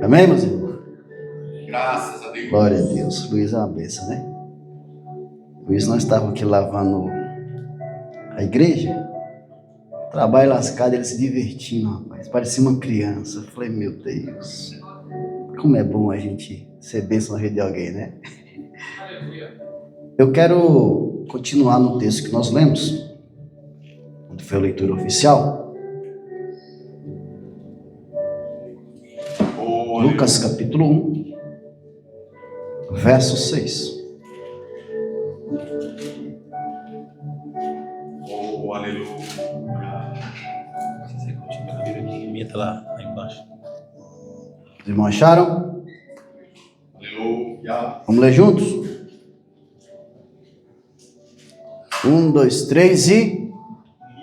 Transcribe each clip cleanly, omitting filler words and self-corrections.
Amém, meus irmãos? Graças a Deus. Glória a Deus. Luiz é uma bênção, né? Luiz, nós estávamos aqui lavando a igreja. Trabalho lascado, ele se divertindo, rapaz. Parecia uma criança. Eu falei, meu Deus, como é bom a gente ser bênção na vida de alguém, né? Eu quero continuar no texto que nós lemos, onde foi a leitura oficial. Lucas capítulo 1, verso 6. Oh, aleluia. Você continua a Bíblia, a minha está lá embaixo. Os irmãos acharam? Aleluia. Vamos ler juntos? 1, 2, 3 e...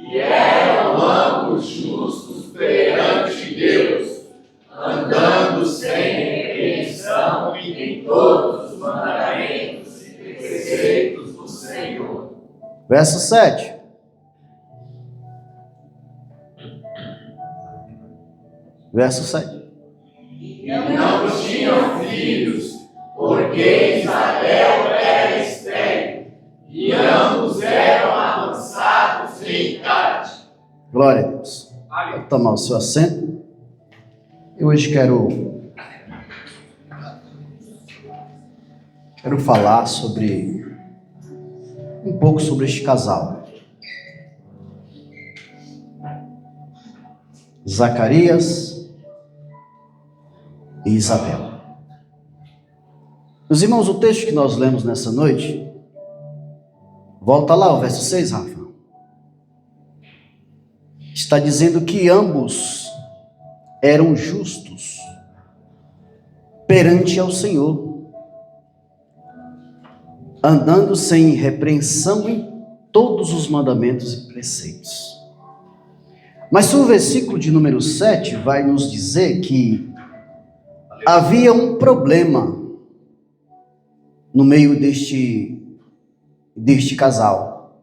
E eram ambos justos perante Deus, andando sem repreensão em todos os mandamentos e preceitos do Senhor. Verso 7. Verso 7. E não tinham filhos, porque Isabel era estéril, e ambos eram avançados em idade. Glória a Deus. Pode tomar o seu assento. Eu hoje quero falar um pouco sobre este casal. Zacarias e Isabel. Meus irmãos, o texto que nós lemos nessa noite, volta lá, o verso 6, Rafa. Está dizendo que ambos eram justos perante ao Senhor, andando sem repreensão em todos os mandamentos e preceitos. Mas o versículo de número 7 vai nos dizer que havia um problema no meio deste casal.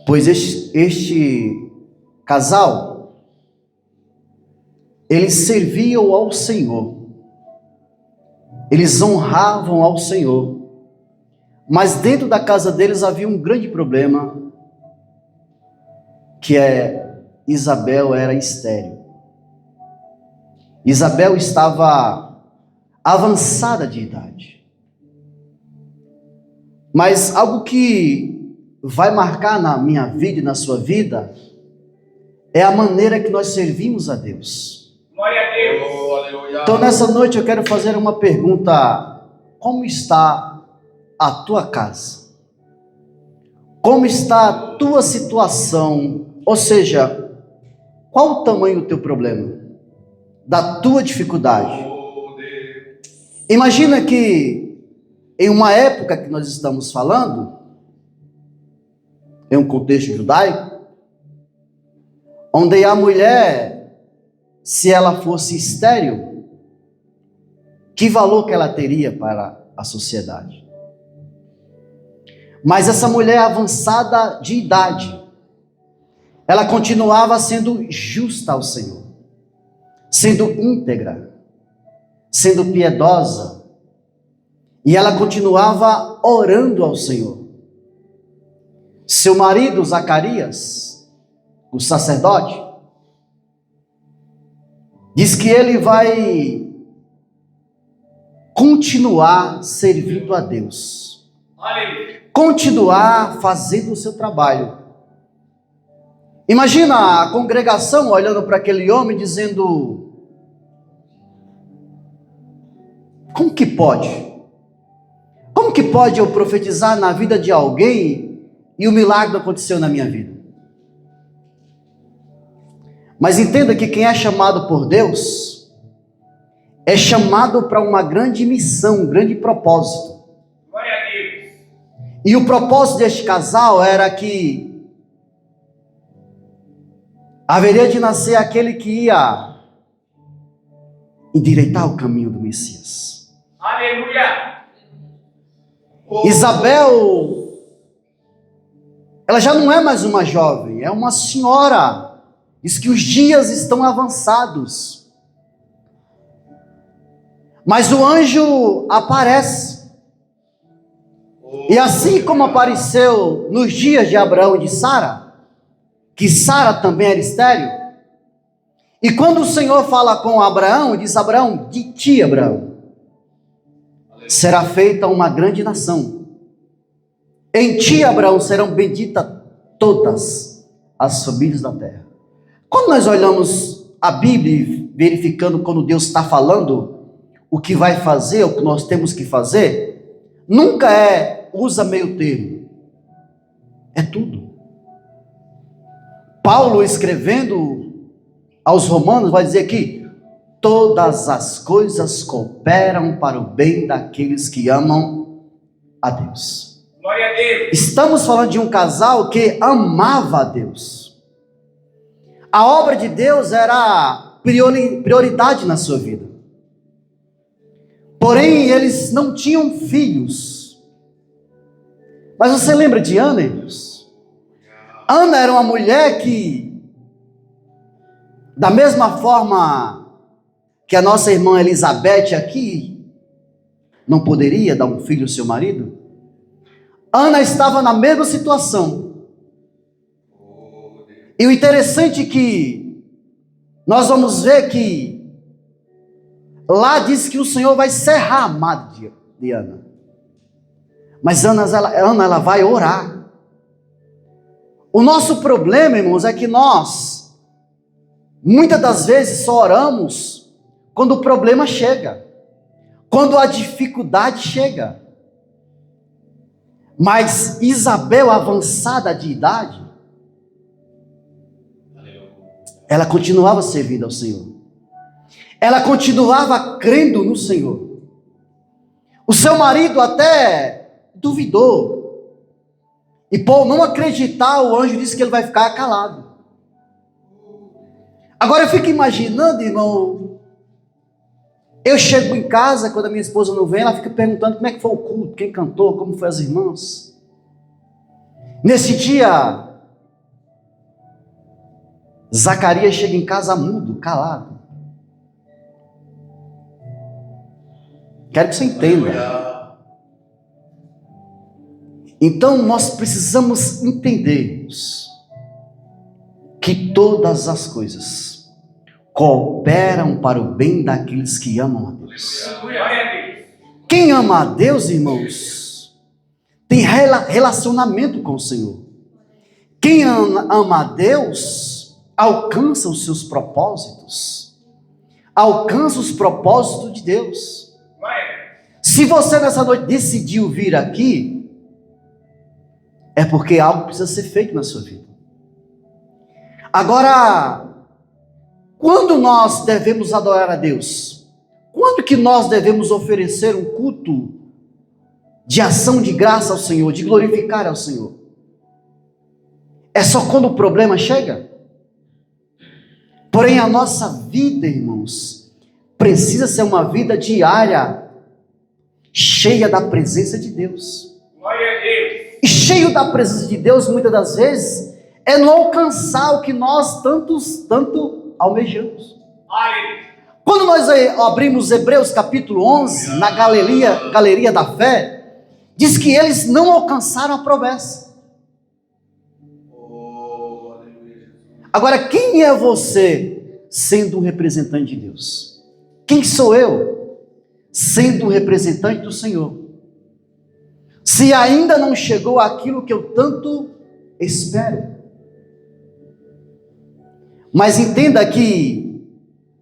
Pois este casal, eles serviam ao Senhor. Eles honravam ao Senhor. Mas dentro da casa deles havia um grande problema, que Isabel era estéril. Isabel estava avançada de idade. Mas algo que vai marcar na minha vida e na sua vida é a maneira que nós servimos a Deus. Glória a Deus. Oh, aleluia. Então nessa noite eu quero fazer uma pergunta: como está a tua casa? Como está a tua situação? Ou seja, qual o tamanho do teu problema? Da tua dificuldade? Oh, Deus. Imagina que em uma época que nós estamos falando, em um contexto judaico, onde a mulher, se ela fosse estéril, que valor que ela teria para a sociedade? Mas essa mulher avançada de idade, ela continuava sendo justa ao Senhor, sendo íntegra, sendo piedosa, e ela continuava orando ao Senhor. Seu marido, Zacarias, o sacerdote, diz que ele vai continuar servindo a Deus, continuar fazendo o seu trabalho. Imagina a congregação olhando para aquele homem dizendo: como que pode? Como que pode eu profetizar na vida de alguém e o milagre não aconteceu na minha vida? Mas entenda que quem é chamado por Deus é chamado para uma grande missão, um grande propósito. Glória a Deus. E o propósito deste casal era que haveria de nascer aquele que ia endireitar o caminho do Messias. Aleluia. Isabel ela já não é mais uma jovem, é uma senhora. Diz que os dias estão avançados. Mas o anjo aparece. E assim como apareceu nos dias de Abraão e de Sara, que Sara também era estéril, e quando o Senhor fala com Abraão, diz: Abraão, de ti, Abraão, será feita uma grande nação. Em ti, Abraão, serão benditas todas as famílias da terra. Quando nós olhamos a Bíblia, verificando quando Deus está falando o que vai fazer, o que nós temos que fazer, nunca usa meio termo. É tudo. Paulo, escrevendo aos Romanos, vai dizer que todas as coisas cooperam para o bem daqueles que amam a Deus. Glória a Deus. Estamos falando de um casal que amava a Deus. A obra de Deus era prioridade na sua vida. Porém, eles não tinham filhos. Mas você lembra de Ana, irmãos? Ana era uma mulher que, da mesma forma que a nossa irmã Elizabeth aqui, não poderia dar um filho ao seu marido, Ana estava na mesma situação. E o interessante é que nós vamos ver que lá diz que o Senhor vai cerrar a madre de Ana. Mas Ana ela vai orar. O nosso problema, irmãos, é que nós, muitas das vezes, só oramos quando o problema chega, quando a dificuldade chega. Mas Isabel, avançada de idade, ela continuava servindo ao Senhor. Ela continuava crendo no Senhor. O seu marido até duvidou. E por não acreditar, o anjo disse que ele vai ficar calado. Agora eu fico imaginando, irmão, eu chego em casa, quando a minha esposa não vem, ela fica perguntando como é que foi o culto, quem cantou, como foi as irmãs. Nesse dia, Zacarias chega em casa mudo, calado. Quero que você entenda. Então nós precisamos entender que todas as coisas cooperam para o bem daqueles que amam a Deus. Quem ama a Deus, irmãos, tem relacionamento com o Senhor. Quem ama a Deus alcança os seus propósitos, alcança os propósitos de Deus. Se você nessa noite decidiu vir aqui, é porque algo precisa ser feito na sua vida. Agora, quando nós devemos adorar a Deus? Quando que nós devemos oferecer um culto de ação de graça ao Senhor, de glorificar ao Senhor? É só quando o problema chega? Porém, a nossa vida, irmãos, precisa ser uma vida diária, cheia da presença de Deus. Glória a Deus. E cheio da presença de Deus, muitas das vezes, é não alcançar o que nós tanto almejamos. Aleluia. Quando nós abrimos Hebreus capítulo 11, na galeria da fé, diz que eles não alcançaram a promessa. Agora, quem é você sendo um representante de Deus? Quem sou eu sendo um representante do Senhor? Se ainda não chegou aquilo que eu tanto espero. Mas entenda que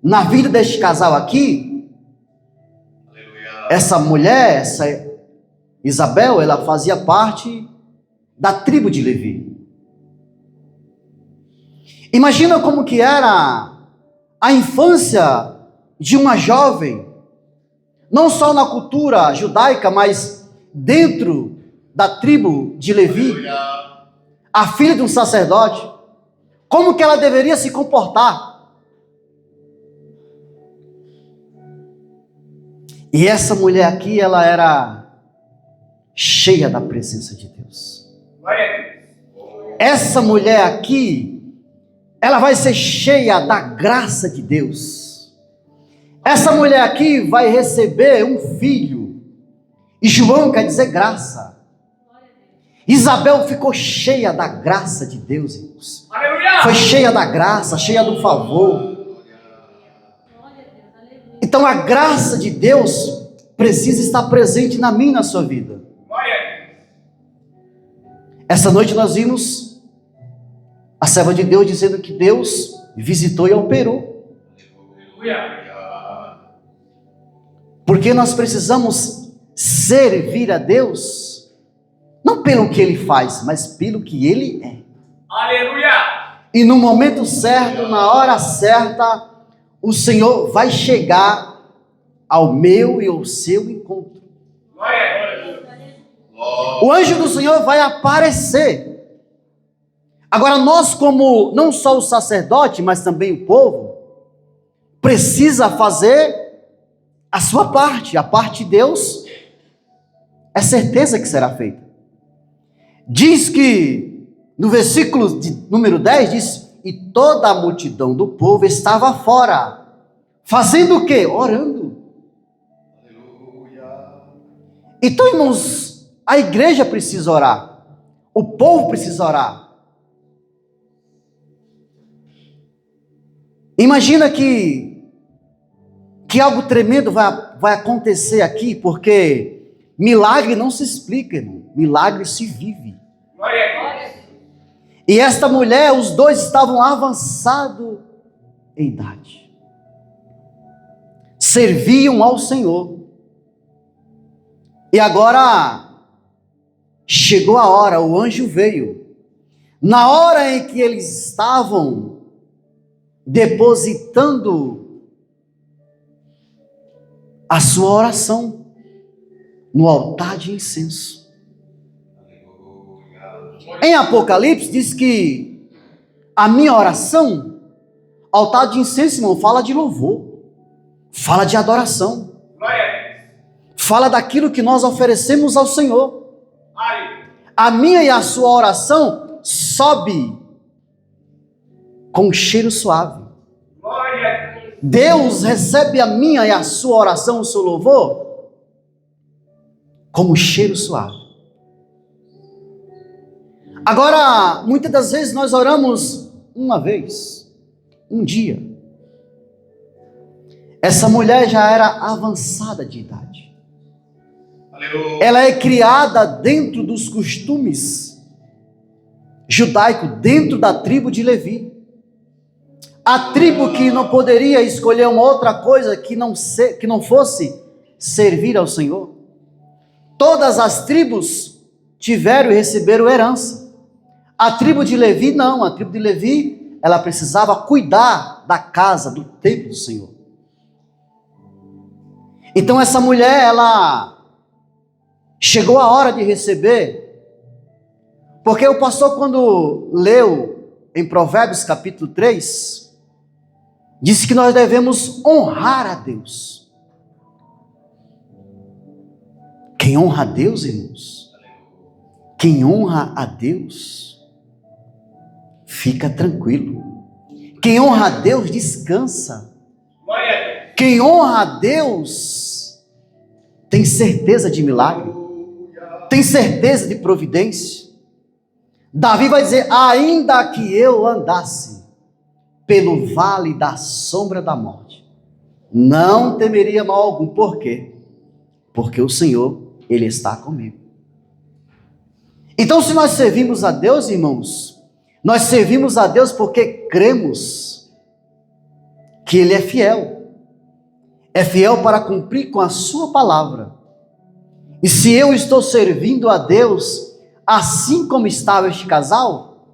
na vida deste casal aqui, essa mulher, essa Isabel, ela fazia parte da tribo de Levi. Imagina como que era a infância de uma jovem, não só na cultura judaica, mas dentro da tribo de Levi, a filha de um sacerdote. Como que ela deveria se comportar? E essa mulher aqui, ela era cheia da presença de Deus. essa mulher aqui, ela vai ser cheia da graça de Deus. Essa mulher aqui vai receber um filho. E João quer dizer graça. Isabel ficou cheia da graça de Deus, irmãos. Aleluia. Foi cheia da graça, cheia do favor. Então a graça de Deus precisa estar presente na minha e na sua vida. Glória a Deus. Essa noite nós vimos a serva de Deus dizendo que Deus visitou e operou. Aleluia. Porque nós precisamos servir a Deus, não pelo que Ele faz, mas pelo que Ele é. Aleluia. E no momento certo, na hora certa, o Senhor vai chegar ao meu e ao seu encontro. Glória a Deus. O anjo do Senhor vai aparecer. Agora nós, como não só o sacerdote, mas também o povo, precisa fazer a sua parte. A parte de Deus é certeza que será feita. Diz que no versículo de número 10 diz: e toda a multidão do povo estava fora, fazendo o quê? Orando. Então, irmãos, a igreja precisa orar, o povo precisa orar. Imagina que algo tremendo vai acontecer aqui, porque milagre não se explica, irmão. Milagre se vive. Glória a Deus. E esta mulher, os dois estavam avançados em idade. Serviam ao Senhor. E agora chegou a hora, o anjo veio. Na hora em que eles estavam depositando a sua oração no altar de incenso. Em Apocalipse diz que a minha oração, altar de incenso, irmão, fala de louvor, fala de adoração, Glória a Deus. fala daquilo que nós oferecemos ao Senhor. Aleluia. A minha e a sua oração sobe com um cheiro suave. Glória a Deus. Deus recebe a minha e a sua oração, o seu louvor, como cheiro suave. Agora, muitas das vezes nós oramos uma vez, um dia. Essa mulher já era avançada de idade. Aleluia. Ela é criada dentro dos costumes judaicos, dentro da tribo de Levi. A tribo que não poderia escolher uma outra coisa que não fosse servir ao Senhor. Todas as tribos tiveram e receberam herança. A tribo de Levi não, a tribo de Levi, ela precisava cuidar da casa, do templo do Senhor. Então essa mulher, ela chegou a hora de receber, porque o pastor, quando leu em Provérbios capítulo 3, disse que nós devemos honrar a Deus. Quem honra a Deus, irmãos, quem honra a Deus, fica tranquilo. Quem honra a Deus, descansa. Glória a Deus. Quem honra a Deus, tem certeza de milagre, tem certeza de providência. Davi vai dizer: ainda que eu andasse pelo vale da sombra da morte, não temeria mal algum. Por quê? Porque o Senhor, Ele está comigo. Então, se nós servimos a Deus, irmãos, nós servimos a Deus porque cremos que Ele é fiel. É fiel para cumprir com a sua palavra. E se eu estou servindo a Deus, assim como estava este casal,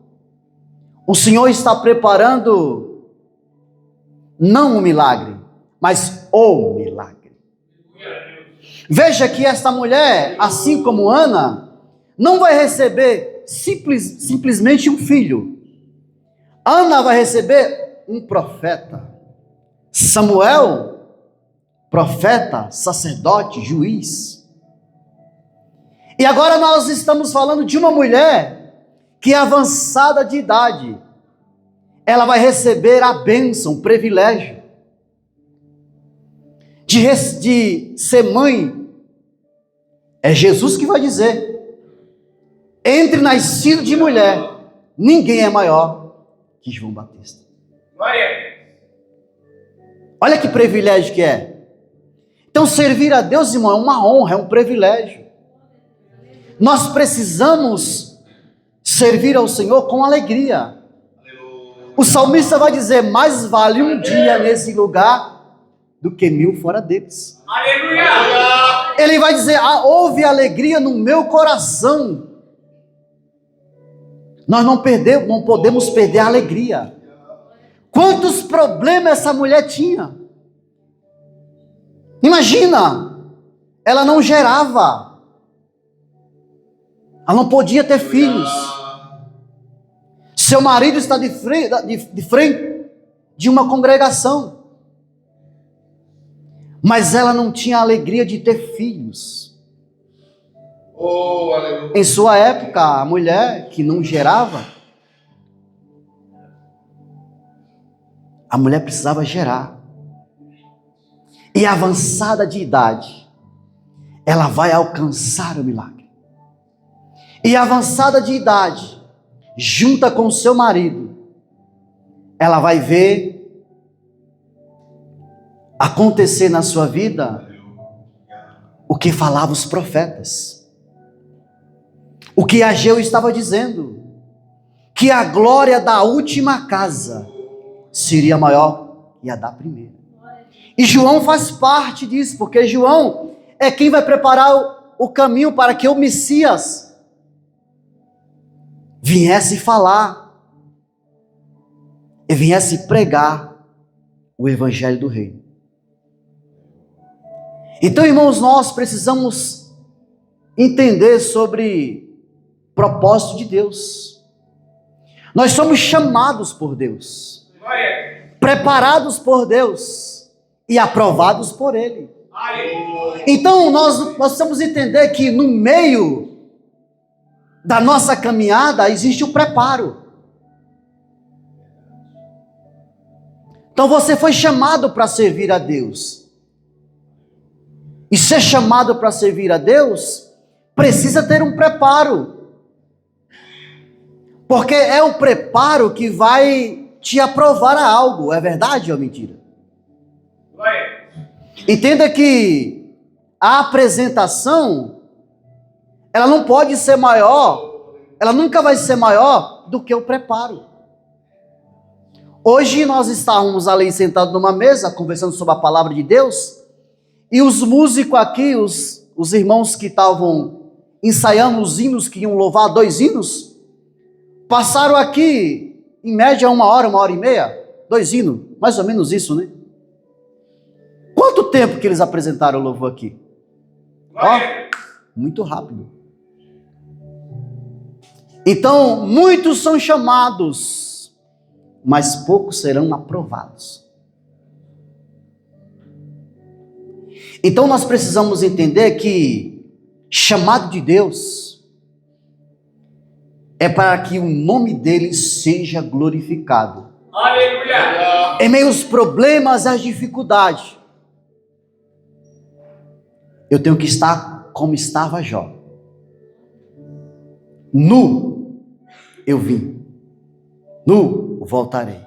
o Senhor está preparando não um milagre, mas o milagre. Veja que esta mulher, assim como Ana, não vai receber simplesmente um filho. Ana vai receber um profeta. Samuel, profeta, sacerdote, juiz. E agora nós estamos falando de uma mulher que avançada de idade, ela vai receber a bênção, o privilégio de ser mãe. É Jesus que vai dizer: entre nascido de mulher, ninguém é maior que João Batista. Glória. Olha que privilégio que é. Então, servir a Deus, irmão, é uma honra, é um privilégio. Nós precisamos servir ao Senhor com alegria. O salmista vai dizer: mais vale um dia nesse lugar do que 1000 fora deles. Aleluia. Ele vai dizer: houve alegria no meu coração. Nós não podemos perder a alegria. Quantos problemas essa mulher tinha? Imagina, ela não gerava, ela não podia ter filhos. Seu marido está de frente de uma congregação, mas ela não tinha a alegria de ter filhos. Oh, aleluia. Em sua época, a mulher que não gerava, a mulher precisava gerar. E avançada de idade, ela vai alcançar o milagre. E avançada de idade, junta com seu marido, ela vai ver acontecer na sua vida o que falavam os profetas. O que Ageu estava dizendo, que a glória da última casa seria maior que a da primeira. E João faz parte disso, porque João é quem vai preparar o caminho para que o Messias viesse falar e viesse pregar o evangelho do reino. Então, irmãos, nós precisamos entender sobre o propósito de Deus. Nós somos chamados por Deus, Glória. preparados por Deus e aprovados por Ele. Aleluia. Então nós precisamos entender que no meio da nossa caminhada existe o preparo. Então você foi chamado para servir a Deus. E ser chamado para servir a Deus precisa ter um preparo. Porque é o preparo que vai te aprovar a algo. É verdade ou mentira? Glória. Entenda que a apresentação, ela não pode ser maior, ela nunca vai ser maior do que o preparo. Hoje nós estávamos ali sentados numa mesa, conversando sobre a palavra de Deus, e os músicos aqui, os irmãos que estavam ensaiando os hinos, que iam louvar 2 hinos, passaram aqui, em média, 1 hora e meia, 2 hinos, mais ou menos isso, né? Quanto tempo que eles apresentaram o louvor aqui? Glória. Muito rápido. Então, muitos são chamados, mas poucos serão aprovados. Então, nós precisamos entender que chamado de Deus é para que o nome dele seja glorificado. Aleluia. Em meio aos problemas e às dificuldades, eu tenho que estar como estava Jó. Nu eu vim, nu voltarei.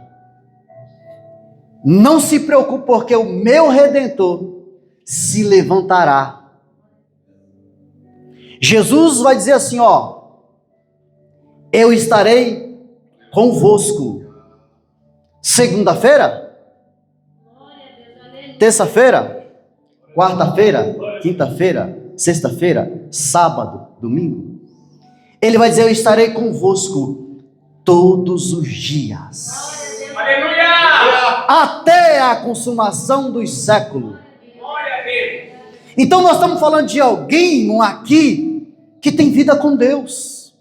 Não se preocupe, porque o meu Redentor se levantará. Jesus vai dizer assim, ó: eu estarei convosco. Segunda-feira, terça-feira, quarta-feira, quinta-feira, sexta-feira, sábado, domingo. Ele vai dizer: eu estarei convosco todos os dias, Aleluia. até a consumação dos séculos. Glória a Deus. Então nós estamos falando de alguém aqui que tem vida com Deus.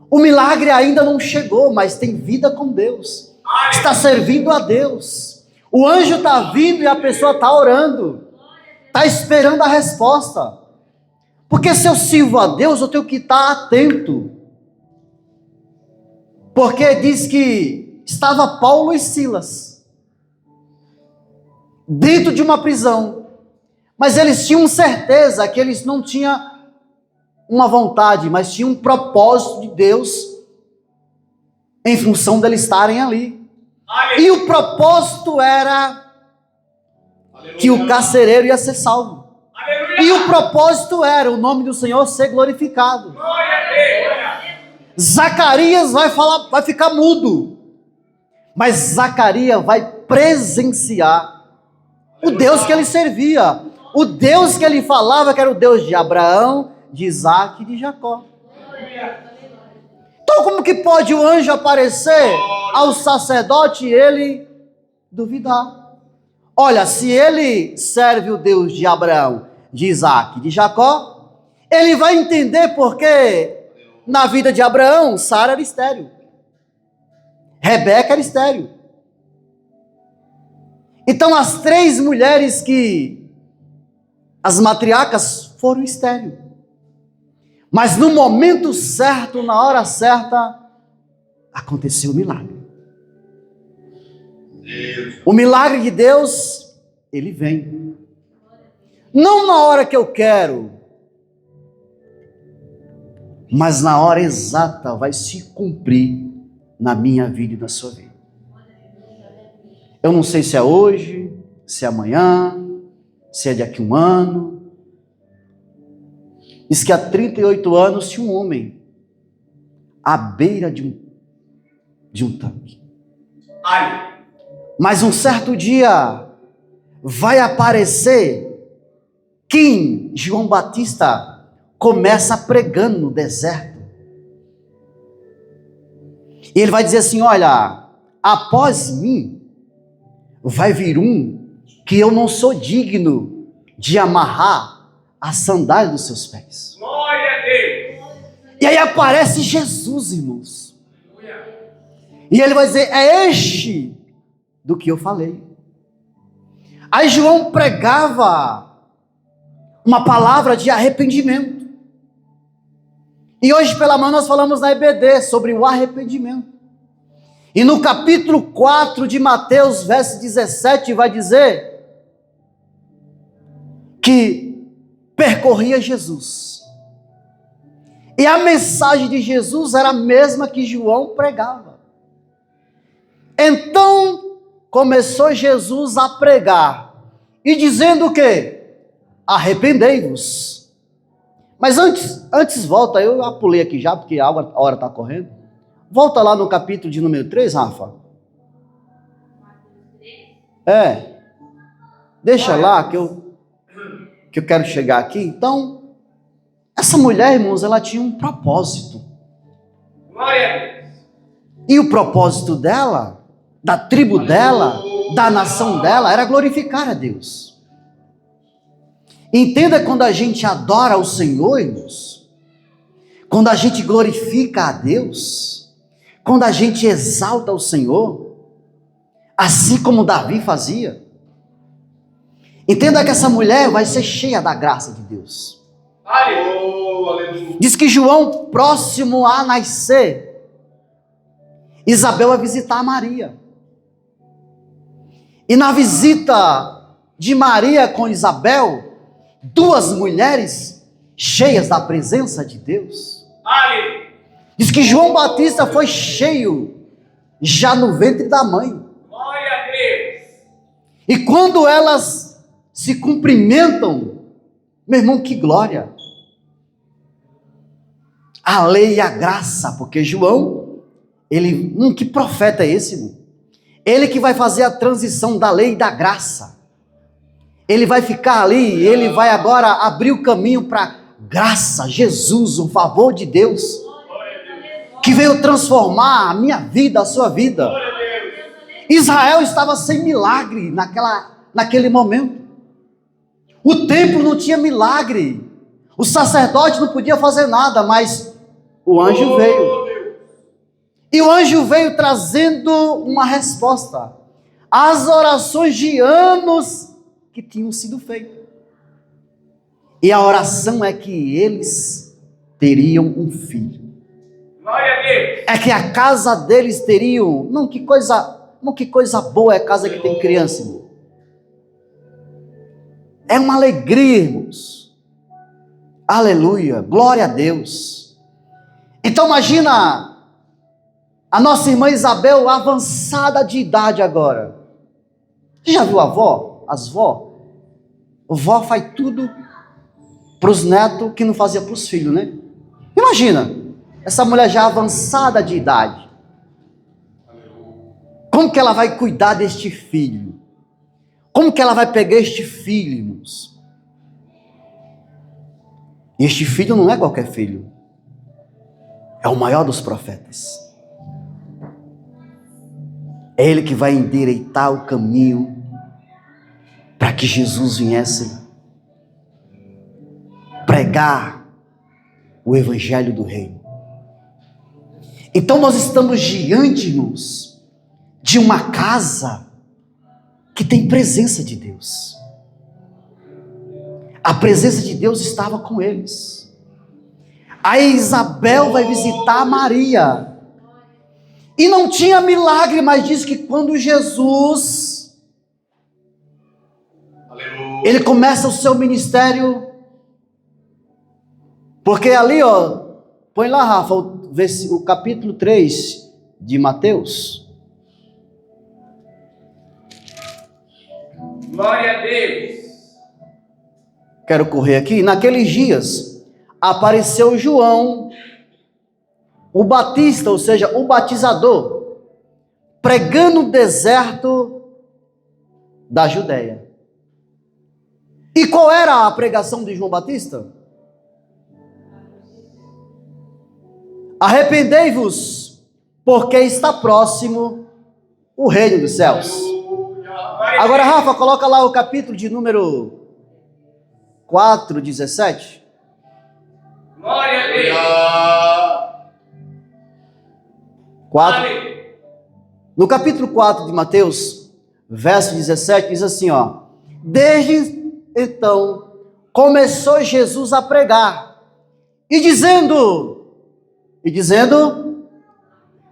O milagre ainda não chegou, mas tem vida com Deus. Está servindo a Deus. O anjo está vindo e a pessoa está orando. Está esperando a resposta. Porque se eu sirvo a Deus, eu tenho que estar atento. Porque diz que estava Paulo e Silas dentro de uma prisão, mas eles tinham certeza que eles não tinham uma vontade, mas tinham um propósito de Deus em função deles estarem ali. E o propósito era que o carcereiro ia ser salvo. E o propósito era o nome do Senhor ser glorificado. Zacarias vai ficar mudo, mas Zacarias vai presenciar o Deus que ele servia, o Deus que ele falava que era o Deus de Abraão, de Isaac e de Jacó. Então como que pode o anjo aparecer ao sacerdote e ele duvidar? Olha, se ele serve o Deus de Abraão, de Isaac e de Jacó, ele vai entender porque na vida de Abraão, Sara era estéril, Rebeca era estéril. Então as 3 mulheres as matriarcas foram estéreis. Mas no momento certo, na hora certa, aconteceu o milagre. O milagre de Deus, ele vem. Não na hora que eu quero, mas na hora exata vai se cumprir na minha vida e na sua vida. Eu não sei se é hoje, se é amanhã, se é daqui a um ano. Diz que há 38 anos tinha um homem à beira de um tanque. Mas um certo dia vai aparecer quem João Batista começa pregando no deserto. E ele vai dizer assim: olha, após mim vai vir um que eu não sou digno de amarrar a sandália dos seus pés. Glória a Deus. E aí aparece Jesus, irmãos. E ele vai dizer: é este do que eu falei. Aí João pregava uma palavra de arrependimento. E hoje pela manhã nós falamos na EBD sobre o arrependimento. E no capítulo 4 de Mateus, verso 17, vai dizer que percorria Jesus. E a mensagem de Jesus era a mesma que João pregava. Então começou Jesus a pregar e dizendo o quê? Arrependei-vos. Mas antes volta, eu já pulei aqui já, porque a hora está correndo. Volta lá no capítulo de número 3, Rafa. Deixa lá que eu quero chegar aqui. Então, essa mulher, irmãos, ela tinha um propósito. Glória a Deus. E o propósito dela, da tribo dela, da nação dela, era glorificar a Deus. Entenda, quando a gente adora o Senhor, irmãos, quando a gente glorifica a Deus, quando a gente exalta o Senhor, assim como Davi fazia, entenda que essa mulher vai ser cheia da graça de Deus. Diz que João, próximo a nascer, Isabel vai visitar Maria. E na visita de Maria com Isabel, 2 mulheres cheias da presença de Deus. Diz que João Batista foi cheio já no ventre da mãe. Glória a Deus. E quando elas se cumprimentam, meu irmão, que glória! A lei e a graça, porque João, que profeta é esse, irmão? Ele que vai fazer a transição da lei e da graça. Ele vai ficar ali, ele vai agora abrir o caminho para graça, Jesus, o favor de Deus, que veio transformar a minha vida, a sua vida. Israel estava sem milagre naquele momento. O templo não tinha milagre. O sacerdote não podia fazer nada, mas o anjo veio. E o anjo veio trazendo uma resposta às orações de anos que tinham sido feitas. E a oração é que eles teriam um filho. Glória a Deus. é que a casa deles teriam, não que coisa boa é a casa que tem criança, irmão. É uma alegria, irmãos. Aleluia, glória a Deus. Então imagina a nossa irmã Isabel avançada de idade agora. Você já viu a avó? As vó? A vó faz tudo para os netos que não fazia para os filhos, né? Imagina, essa mulher já avançada de idade. Como que ela vai cuidar deste filho? Como que ela vai pegar este filho, irmãos? E este filho não é qualquer filho. É o maior dos profetas. É ele que vai endireitar o caminho para que Jesus viesse pregar o evangelho do reino. Então nós estamos diante, irmãos, de uma casa que tem presença de Deus. A presença de Deus estava com eles. Aí Isabel vai visitar Maria. E não tinha milagre, mas diz que quando Jesus, ele começa o seu ministério, porque ali, põe lá, Rafa, o capítulo 3 de Mateus. Glória a Deus. Quero correr aqui. Naqueles dias, apareceu João, o Batista, ou seja, o batizador, pregando no deserto da Judéia. E qual era a pregação de João Batista? Arrependei-vos, porque está próximo o reino dos céus. Agora, Rafa, coloca lá o capítulo de número 4, 17. Glória a Deus. 4. Aleluia. No capítulo 4 de Mateus, verso 17, diz assim, desde então, começou Jesus a pregar, e dizendo,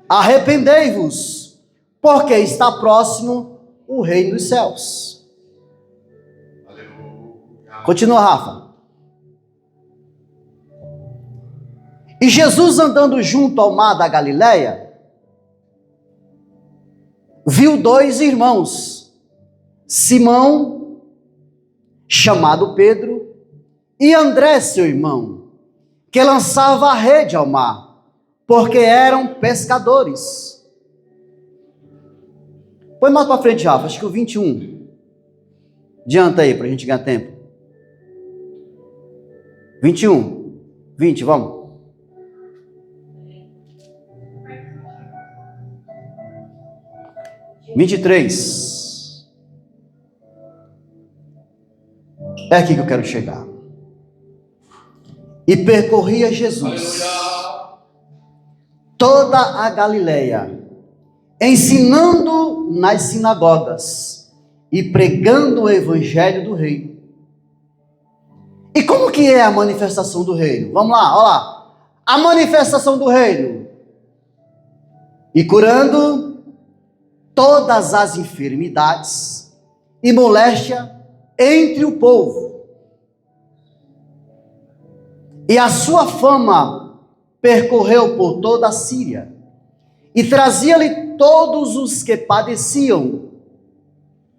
arrependei-vos, porque está próximo o reino dos céus. Continua, Rafa. E Jesus, andando junto ao mar da Galileia, viu dois irmãos, Simão, chamado Pedro, e André, seu irmão, que lançava a rede ao mar, porque eram pescadores. Põe mais para frente, Rafa, acho que o 21. Adianta aí, para a gente ganhar tempo. 21, 20, vamos. – 23. É aqui que eu quero chegar. E percorria Jesus toda a Galileia, ensinando nas sinagogas e pregando o evangelho do reino. E como que é a manifestação do reino? Vamos lá, olha lá. A manifestação do reino. E curando todas as enfermidades e moléstia entre o povo. E a sua fama percorreu por toda a Síria, e trazia-lhe todos os que padeciam,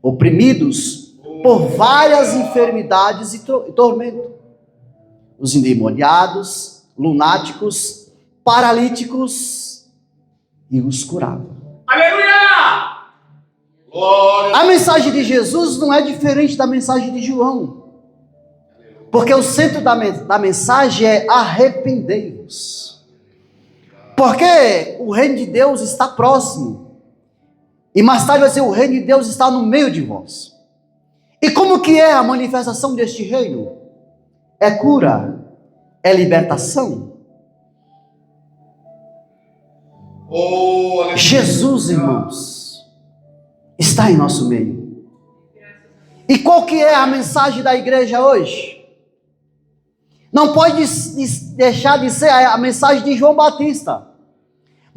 oprimidos por várias enfermidades e tormento, os endemoniados, lunáticos, paralíticos, e os curava. Aleluia! A mensagem de Jesus não é diferente da mensagem de João, porque o centro da mensagem é arrependei-vos. Porque o reino de Deus está próximo. E mais tarde vai ser o reino de Deus está no meio de vós. E como que é a manifestação deste reino? É cura, é libertação. Jesus, irmãos, está em nosso meio. E qual que é a mensagem da igreja hoje? Não pode deixar de ser a mensagem de João Batista.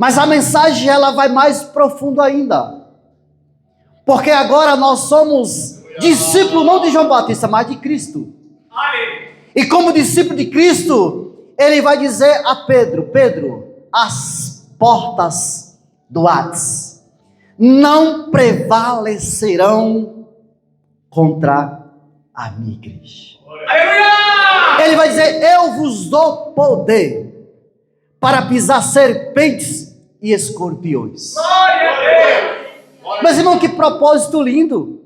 Mas a mensagem ela vai mais profundo ainda. Porque agora nós somos discípulos não de João Batista, mas de Cristo. Aleluia. E como discípulo de Cristo, ele vai dizer a Pedro: Pedro, as portas do Hades não prevalecerão contra a minha igreja. Aleluia. Ele vai dizer: eu vos dou poder para pisar serpentes e escorpiões. Glória a Deus. Mas irmão, que propósito lindo!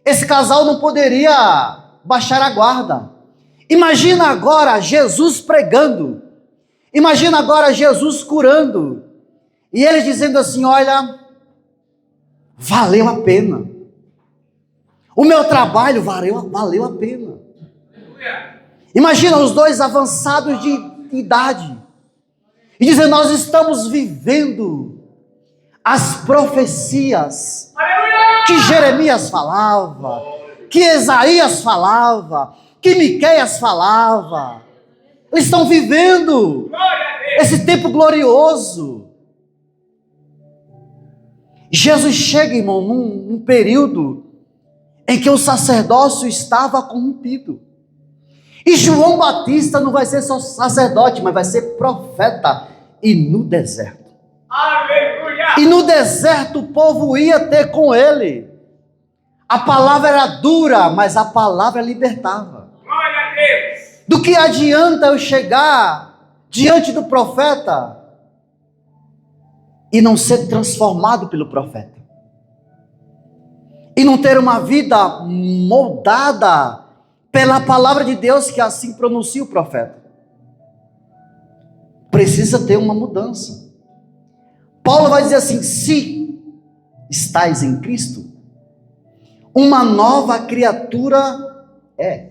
Esse casal não poderia baixar a guarda. Imagina agora Jesus pregando. Imagina agora Jesus curando. E ele dizendo assim: olha, valeu a pena. O meu trabalho valeu a pena. Aleluia. Imagina os dois avançados de idade. E dizendo: nós estamos vivendo as profecias Aleluia. que Jeremias falava, que Isaías falava, que Miqueias falava. Eles estão vivendo Glória a Deus. esse tempo glorioso. Jesus chega, irmão, num período em que o sacerdócio estava corrompido. E João Batista não vai ser só sacerdote, mas vai ser profeta. E no deserto. Aleluia. E no deserto o povo ia ter com ele. A palavra era dura, mas a palavra libertava. Glória a Deus. Do que adianta eu chegar diante do profeta e não ser transformado pelo profeta? E não ter uma vida moldada pela palavra de Deus, que assim pronuncia o profeta? Precisa ter uma mudança. Paulo vai dizer assim: se estais em Cristo, uma nova criatura é.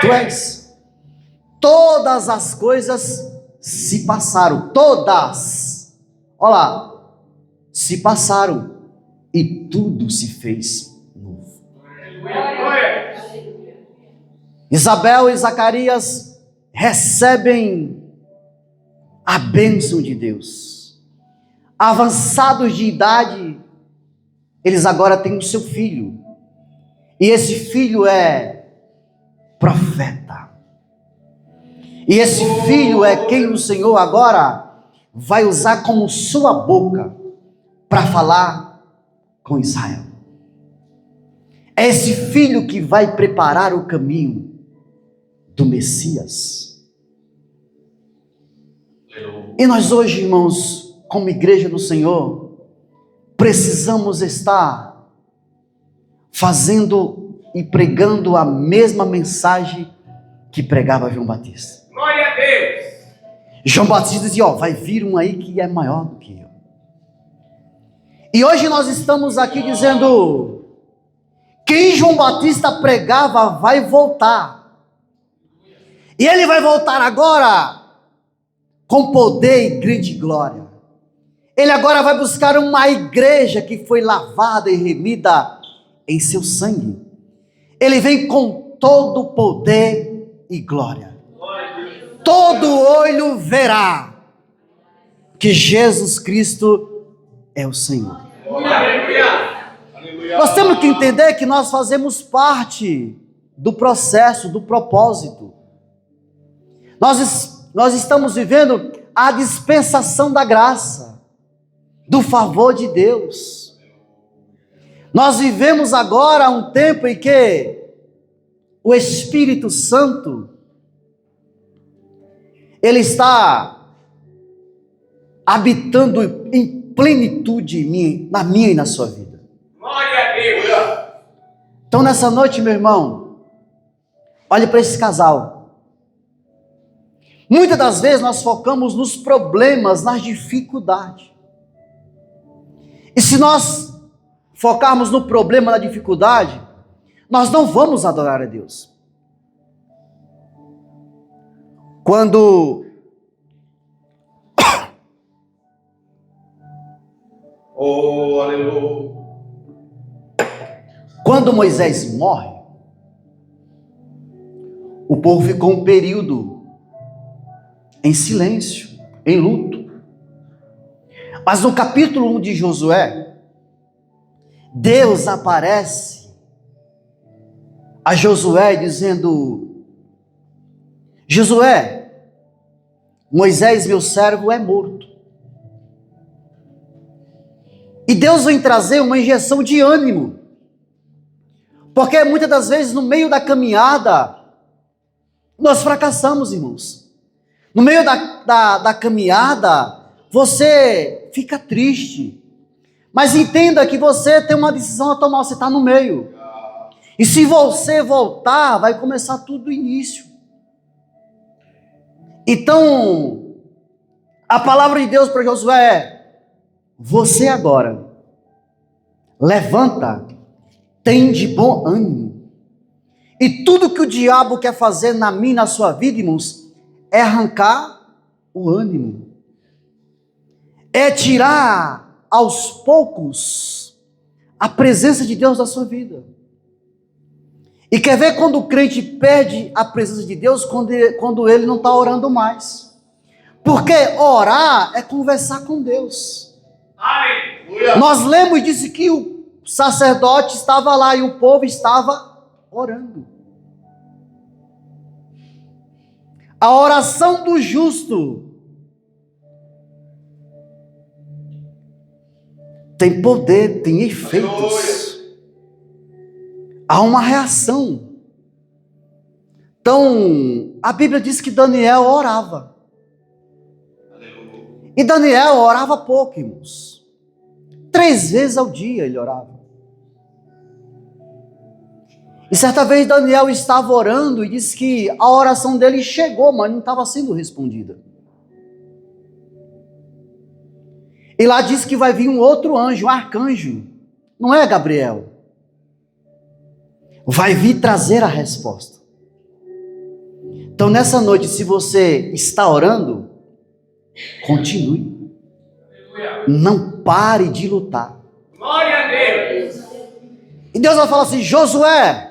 Tu és. Todas as coisas se passaram. Todas. Olha lá. Se passaram. E tudo se fez novo. Glória. Isabel e Zacarias recebem a bênção de Deus. Avançados de idade, eles agora têm o seu filho. E esse filho é profeta. E esse filho é quem o Senhor agora vai usar como sua boca para falar com Israel. É esse filho que vai preparar o caminho do Messias. E nós hoje, irmãos, como igreja do Senhor, precisamos estar fazendo e pregando a mesma mensagem que pregava João Batista. Glória a Deus. João Batista dizia: ó, vai vir um aí que é maior do que eu. E hoje nós estamos aqui dizendo: quem João Batista pregava vai voltar. E ele vai voltar agora com poder e grande glória. Ele agora vai buscar uma igreja que foi lavada e remida em seu sangue. Ele vem com todo poder e glória. Todo olho verá que Jesus Cristo é o Senhor. Aleluia. Nós temos que entender que nós fazemos parte do processo, do propósito. Nós estamos vivendo a dispensação da graça, do favor de Deus. Nós vivemos agora um tempo em que o Espírito Santo, ele está habitando em plenitude na minha e na sua vida. Glória a Deus. Então nessa noite, meu irmão, olhe para esse casal. Muitas das vezes nós focamos nos problemas, nas dificuldades. E se nós focarmos no problema, na dificuldade, nós não vamos adorar a Deus. Quando Oh, aleluia. Quando Moisés morre, o povo ficou um período em silêncio, em luto. Mas no capítulo 1 de Josué, Deus aparece a Josué dizendo: Josué, Moisés, meu servo, é morto. E Deus vem trazer uma injeção de ânimo, porque muitas das vezes no meio da caminhada, nós fracassamos, irmãos. No meio da caminhada, você fica triste. Mas entenda que você tem uma decisão a tomar, você está no meio. E se você voltar, vai começar tudo do início. Então, a palavra de Deus para Josué é: você agora, levanta, tem de bom ânimo. E tudo que o diabo quer fazer na minha e na sua vida, irmãos, é arrancar o ânimo. É tirar aos poucos a presença de Deus da sua vida. E quer ver quando o crente perde a presença de Deus? Quando ele não está orando mais. Porque orar é conversar com Deus. Aleluia. Nós lemos e disse que o sacerdote estava lá e o povo estava orando. A oração do justo tem poder, tem efeitos. Há uma reação. Então, a Bíblia diz que Daniel orava. E Daniel orava pouco, irmãos. 3 vezes ao dia ele orava. E certa vez Daniel estava orando e disse que a oração dele chegou, mas não estava sendo respondida. E lá diz que vai vir um outro anjo, um arcanjo. Não é Gabriel. Vai vir trazer a resposta. Então nessa noite, se você está orando, continue. Aleluia. Não pare de lutar. Glória a Deus. E Deus vai falar assim: Josué,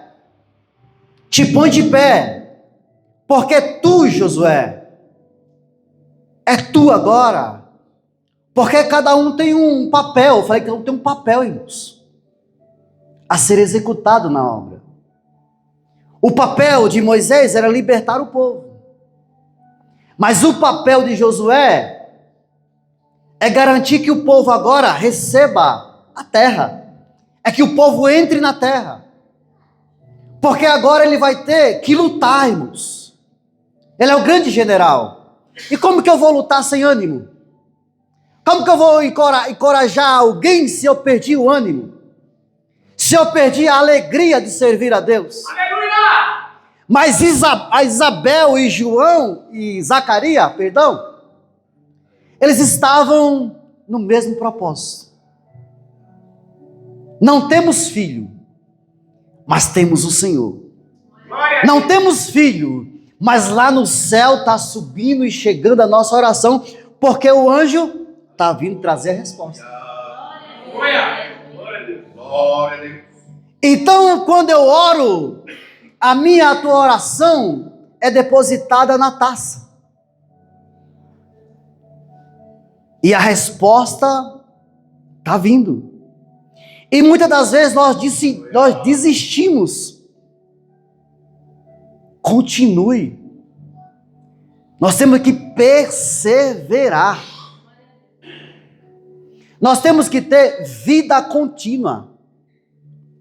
te põe de pé, porque tu, Josué, é tu agora. Porque cada um tem um papel. Eu falei que cada um tem um papel, irmãos, a ser executado na obra. O papel de Moisés era libertar o povo. Mas o papel de Josué é garantir que o povo agora receba a terra. É que o povo entre na terra. Porque agora ele vai ter que lutar, irmãos. Ele é o grande general. E como que eu vou lutar sem ânimo? Como que eu vou encorajar alguém se eu perdi o ânimo? Se eu perdi a alegria de servir a Deus? Aleluia. Mas Isabel e João e Zacarias, eles estavam no mesmo propósito. Não temos filho, mas temos o Senhor. Glória a Não Deus. temos filho, mas lá no céu está subindo e chegando a nossa oração, porque o anjo está vindo trazer a resposta. Aleluia. Glória a Deus. Glória a Deus. Então, quando eu oro, a tua oração é depositada na taça. E a resposta está vindo. E muitas das vezes nós desistimos. Continue. Nós temos que perseverar. Nós temos que ter vida contínua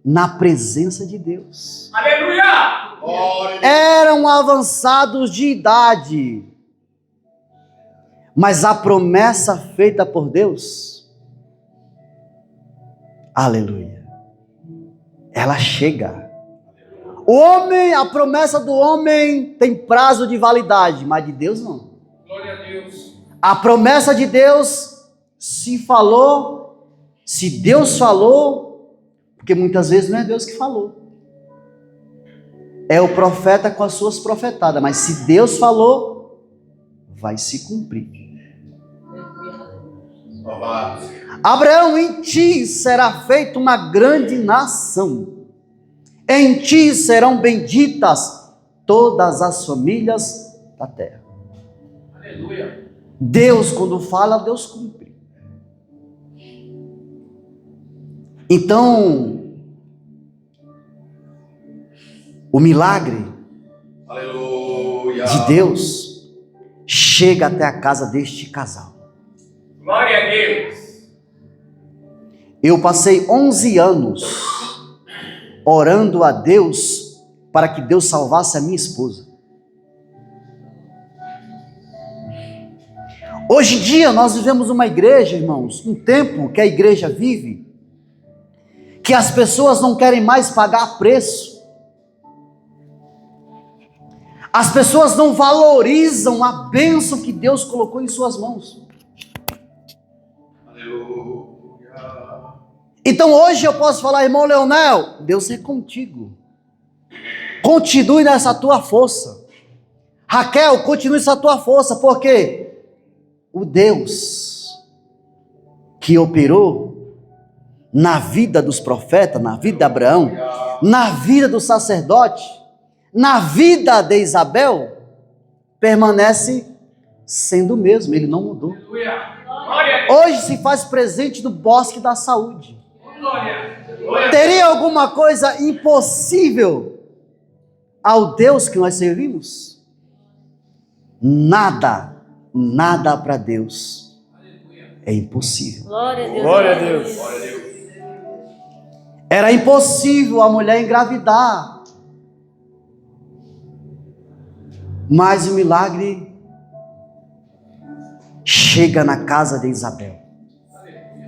na presença de Deus. Aleluia. Glória a Deus. Eram avançados de idade, mas a promessa feita por Deus, aleluia, ela chega. O homem, a promessa do homem tem prazo de validade, mas de Deus não. Glória a Deus. A promessa de Deus, se falou, se Deus falou, porque muitas vezes não é Deus que falou. É o profeta com as suas profetadas, mas se Deus falou, vai se cumprir. Louvado. Abraão, em ti será feita uma grande nação. Em ti serão benditas todas as famílias da terra. Aleluia. Deus, quando fala, Deus cumpre. Então, o milagre Aleluia. de Deus chega até a casa deste casal. Glória a Deus. Eu passei 11 anos orando a Deus para que Deus salvasse a minha esposa. Hoje em dia nós vivemos uma igreja, irmãos, um tempo que a igreja vive, que as pessoas não querem mais pagar preço. As pessoas não valorizam a bênção que Deus colocou em suas mãos. Aleluia. Então hoje eu posso falar, irmão Leonel, Deus é contigo. Continue nessa tua força. Raquel, continue nessa tua força, porque o Deus que operou na vida dos profetas, na vida de Abraão, na vida do sacerdote, na vida de Isabel, permanece sendo o mesmo, ele não mudou. Aleluia. Glória a Deus. Hoje se faz presente no bosque da saúde. Glória. Glória. Teria alguma coisa impossível ao Deus que nós servimos? Nada, nada para Deus é impossível. Glória a Deus. Glória a Deus. Glória a Deus. Era impossível a mulher engravidar, mas o milagre chega na casa de Isabel.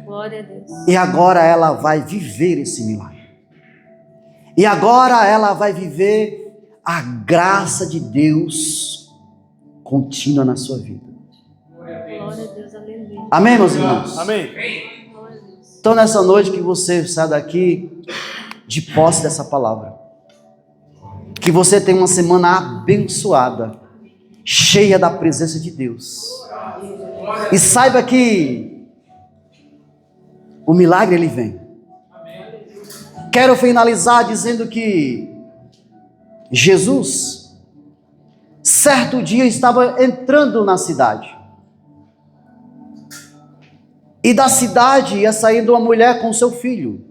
Glória a Deus. E agora ela vai viver esse milagre. E agora ela vai viver a graça de Deus contínua na sua vida. Glória a Deus. Glória a Deus. Aleluia. Amém, meus irmãos? Amém. Vem. Glória a Deus. Então nessa noite que você sai daqui de posse dessa palavra. Que você tenha uma semana abençoada, cheia da presença de Deus. E saiba que o milagre ele vem. Quero finalizar dizendo que Jesus, certo dia, estava entrando na cidade. E da cidade ia saindo uma mulher com seu filho,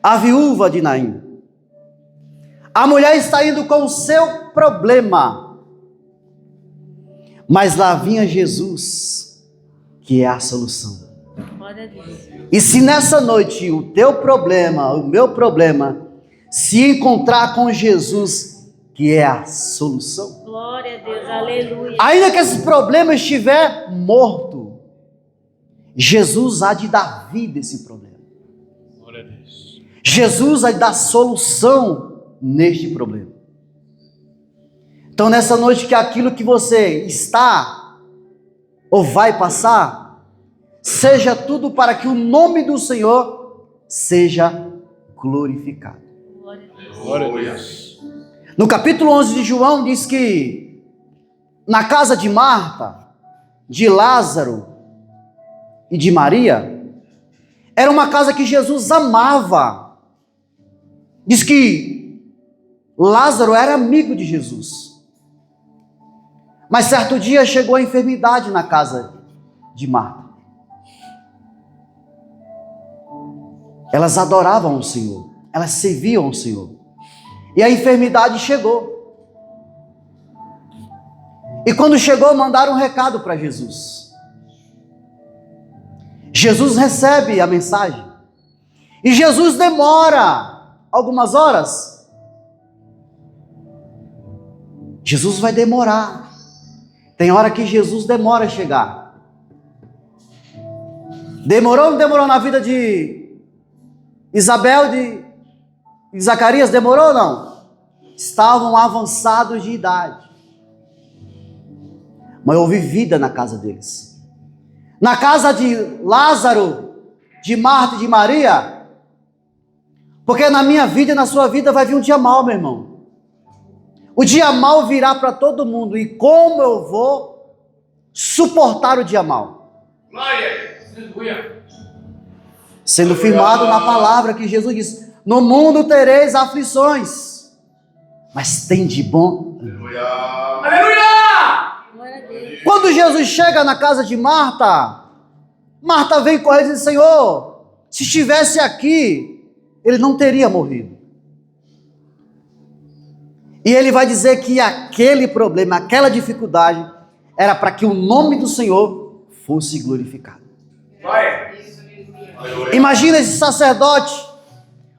a viúva de Naim. A mulher está indo com o seu problema. Mas lá vinha Jesus, que é a solução. Glória a Deus. E se nessa noite o teu problema, o meu problema, se encontrar com Jesus, que é a solução, Glória a Deus. Aleluia. ainda que esse problema estiver morto, Jesus há de dar vida a esse problema. Glória a Deus. Jesus há de dar solução neste problema. Então nessa noite que aquilo que você está ou vai passar, seja tudo para que o nome do Senhor seja glorificado. Glória a Deus. Glória a Deus. No capítulo 11 de João diz que na casa de Marta, de Lázaro e de Maria, era uma casa que Jesus amava. Diz que Lázaro era amigo de Jesus. Mas certo dia chegou a enfermidade na casa de Marta. Elas adoravam o Senhor, elas serviam o Senhor. E a enfermidade chegou. E quando chegou, mandaram um recado para Jesus. Jesus recebe a mensagem. E Jesus demora algumas horas. Jesus vai demorar. Tem hora que Jesus demora a chegar. Demorou ou não demorou na vida de Isabel, de Zacarias? Demorou ou não? Estavam avançados de idade. Mas houve vida na casa deles. Na casa de Lázaro, de Marta e de Maria. Porque na minha vida e na sua vida vai vir um dia mau, meu irmão. O dia mau virá para todo mundo. E como eu vou suportar o dia mau? Glória. Aleluia. Sendo firmado na palavra que Jesus disse: no mundo tereis aflições, mas tem de bom. Aleluia. Aleluia. Glória a Deus. Quando Jesus chega na casa de Marta, Marta vem correndo e diz: Senhor, Se estivesse aqui, ele não teria morrido. E ele vai dizer que aquele problema, aquela dificuldade, era para que o nome do Senhor fosse glorificado. Vai. Imagina esse sacerdote,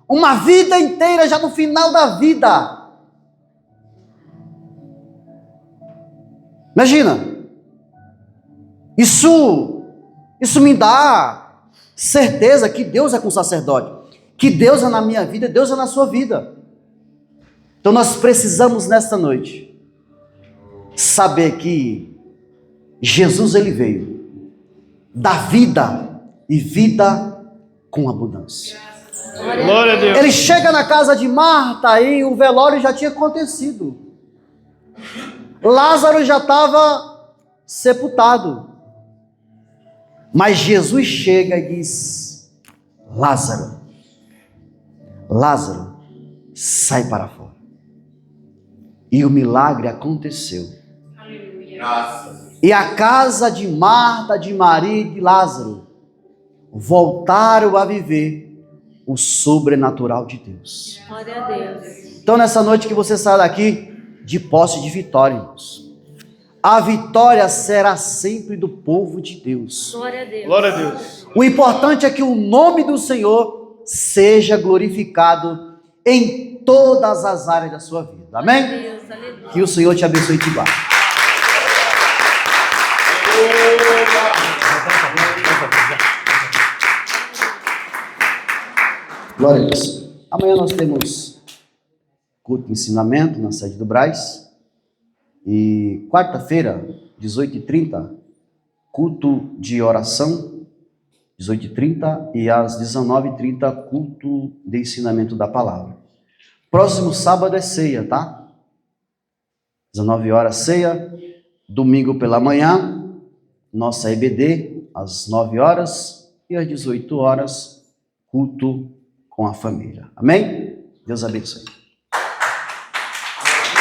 uma vida inteira já no final da vida. Imagina. Isso me dá certeza que Deus é com o sacerdote, que Deus é na minha vida, Deus é na sua vida. Então nós precisamos nesta noite saber que Jesus ele veio dar vida e vida com abundância. Glória a Deus. Ele chega na casa de Marta e o velório já tinha acontecido. Lázaro já estava sepultado. Mas Jesus chega e diz: Lázaro, Lázaro, sai para fora. E o milagre aconteceu. Graças. E a casa de Marta, de Maria e de Lázaro voltaram a viver o sobrenatural de Deus. Glória a Deus. Então nessa noite que você sai daqui de posse de vitória, irmãos. A vitória será sempre do povo de Deus. Glória a Deus. Glória a Deus. O importante é que o nome do Senhor seja glorificado em todas as áreas da sua vida. Amém? Deus, aleluia. Que o Senhor te abençoe e te guarde. Glória a Deus. Amanhã nós temos culto de ensinamento na sede do Braz. E quarta-feira, 18h30, culto de oração, 18h30, e às 19h30, culto de ensinamento da palavra. Próximo sábado é ceia, tá? 19 horas ceia, domingo pela manhã, nossa EBD, às 9 horas, e às 18 horas, culto com a família. Amém? Deus abençoe.